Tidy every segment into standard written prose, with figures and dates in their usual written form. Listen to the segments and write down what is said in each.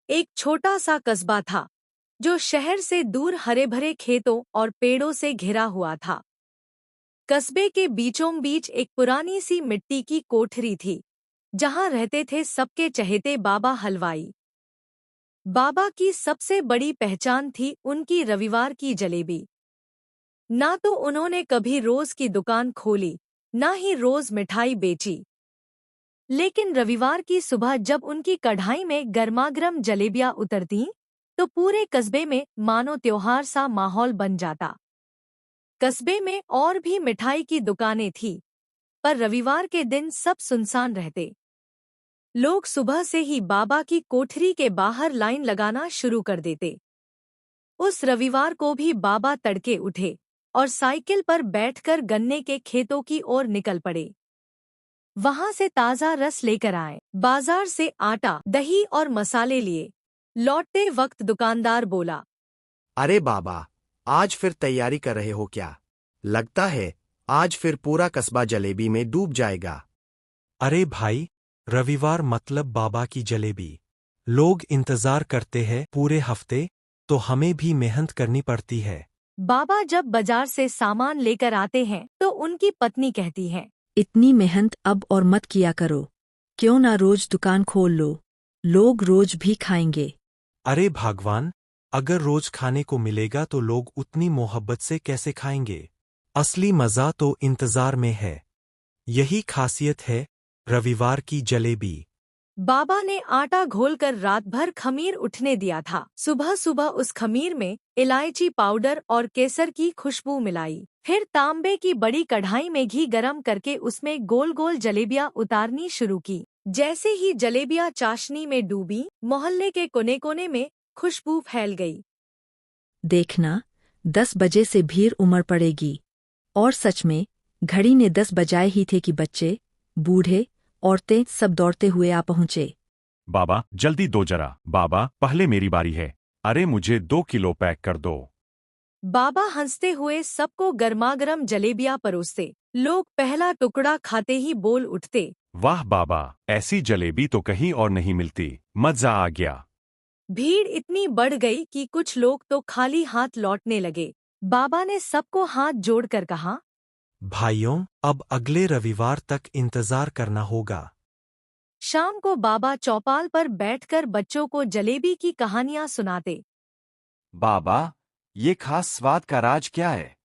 एक छोटा सा कस्बा था जो शहर से दूर हरे भरे खेतों और पेड़ों से घिरा हुआ था। कस्बे के बीचों बीच एक पुरानी सी मिट्टी की कोठरी थी जहां रहते थे सबके चहेते बाबा हलवाई। बाबा की सबसे बड़ी पहचान थी उनकी रविवार की जलेबी। ना तो उन्होंने कभी रोज की दुकान खोली, ना ही रोज मिठाई बेची, लेकिन रविवार की सुबह जब उनकी कढ़ाई में गर्मागर्म जलेबियां उतरतीं, तो पूरे कस्बे में मानो त्योहार सा माहौल बन जाता। कस्बे में और भी मिठाई की दुकानें थीं, पर रविवार के दिन सब सुनसान रहते। लोग सुबह से ही बाबा की कोठरी के बाहर लाइन लगाना शुरू कर देते। उस रविवार को भी बाबा तड़के उठे और साइकिल पर बैठकर गन्ने के खेतों की ओर निकल पड़े। वहां से ताजा रस लेकर आए, बाजार से आटा, दही और मसाले लिए। लौटते वक्त दुकानदार बोला, अरे बाबा, आज फिर तैयारी कर रहे हो क्या? लगता है आज फिर पूरा कस्बा जलेबी में डूब जाएगा। अरे भाई, रविवार मतलब बाबा की जलेबी। लोग इंतजार करते हैं पूरे हफ्ते, तो हमें भी मेहनत करनी पड़ती है। बाबा जब बाजार से सामान लेकर आते हैं तो उनकी पत्नी कहती है, इतनी मेहनत अब और मत किया करो। क्यों ना रोज दुकान खोल लो, लोग रोज भी खाएंगे। अरे भगवान, अगर रोज खाने को मिलेगा तो लोग उतनी मोहब्बत से कैसे खाएंगे? असली मजा तो इंतजार में है। यही खासियत है रविवार की जलेबी। बाबा ने आटा घोलकर रात भर खमीर उठने दिया था। सुबह सुबह उस खमीर में इलायची पाउडर और केसर की खुशबू मिलाई। फिर तांबे की बड़ी कढ़ाई में घी गरम करके उसमें गोल गोल जलेबियां उतारनी शुरू की। जैसे ही जलेबियां चाशनी में डूबी, मोहल्ले के कोने कोने में खुशबू फैल गई। देखना, 10 बजे से भीड़ उमड़ पड़ेगी। और सच में, घड़ी ने 10 बजाए ही थे कि बच्चे, बूढ़े, औरतें सब दौड़ते हुए आ पहुंचे। बाबा जल्दी दो जरा, बाबा पहले मेरी बारी है। अरे मुझे 2 किलो पैक कर दो। बाबा हंसते हुए सबको गर्मागर्म जलेबियां परोसते। लोग पहला टुकड़ा खाते ही बोल उठते, वाह बाबा, ऐसी जलेबी तो कहीं और नहीं मिलती, मजा आ गया। भीड़ इतनी बढ़ गई कि कुछ लोग तो खाली हाथ लौटने लगे। बाबा ने सबको हाथ जोड़कर कहा, भाइयों, अब अगले रविवार तक इंतजार करना होगा। शाम को बाबा चौपाल पर बैठकर बच्चों को जलेबी की कहानियां सुनाते। बाबा, ये खास स्वाद का राज क्या है?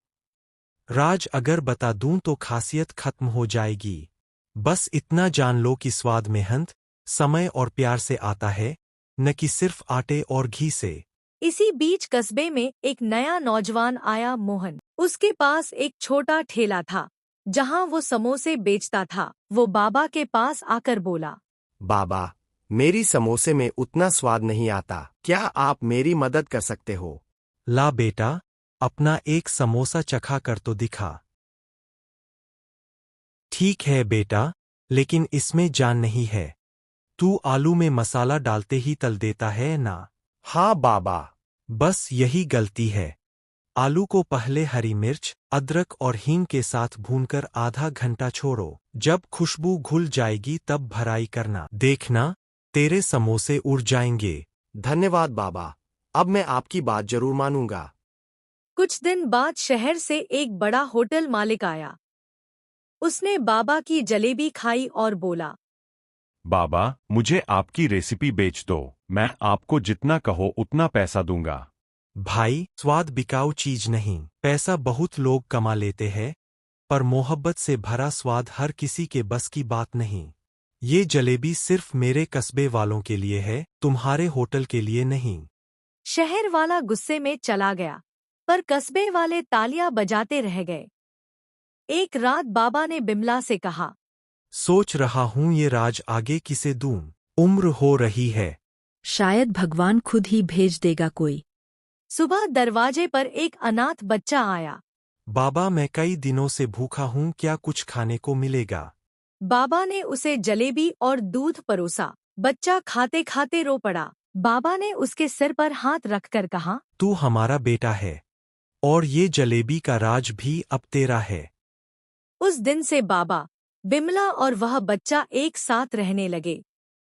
राज अगर बता दूं तो खासियत खत्म हो जाएगी। बस इतना जान लो कि स्वाद मेहनत, समय और प्यार से आता है, न कि सिर्फ आटे और घी से। इसी बीच कस्बे में एक नया नौजवान आया, मोहन। उसके पास एक छोटा ठेला था जहां वो समोसे बेचता था। वो बाबा के पास आकर बोला, बाबा, मेरी समोसे में उतना स्वाद नहीं आता, क्या आप मेरी मदद कर सकते हो? ला बेटा, अपना एक समोसा चखा कर तो दिखा। ठीक है बेटा, लेकिन इसमें जान नहीं है। तू आलू में मसाला डालते ही तल देता है ना? हाँ बाबा। बस यही गलती है। आलू को पहले हरी मिर्च, अदरक और हींग के साथ भूनकर आधा घंटा छोड़ो। जब खुशबू घुल जाएगी तब भराई करना। देखना, तेरे समोसे उड़ जाएंगे। धन्यवाद बाबा, अब मैं आपकी बात जरूर मानूंगा। कुछ दिन बाद शहर से एक बड़ा होटल मालिक आया। उसने बाबा की जलेबी खाई और बोला, बाबा मुझे आपकी रेसिपी बेच दो, मैं आपको जितना कहो उतना पैसा दूंगा। भाई, स्वाद बिकाऊ चीज नहीं। पैसा बहुत लोग कमा लेते हैं, पर मोहब्बत से भरा स्वाद हर किसी के बस की बात नहीं। ये जलेबी सिर्फ मेरे कस्बे वालों के लिए है, तुम्हारे होटल के लिए नहीं। शहर वाला गुस्से में चला गया, पर कस्बे वाले तालियां बजाते रह गए। एक रात बाबा ने बिमला से कहा, सोच रहा हूं ये राज आगे किसे दूं। उम्र हो रही है। शायद भगवान खुद ही भेज देगा कोई। सुबह दरवाजे पर एक अनाथ बच्चा आया। बाबा, मैं कई दिनों से भूखा हूं, क्या कुछ खाने को मिलेगा? बाबा ने उसे जलेबी और दूध परोसा। बच्चा खाते खाते रो पड़ा। बाबा ने उसके सिर पर हाथ रखकर कहा, तू हमारा बेटा है, और ये जलेबी का राज भी अब तेरा है। उस दिन से बाबा, बिमला और वह बच्चा एक साथ रहने लगे।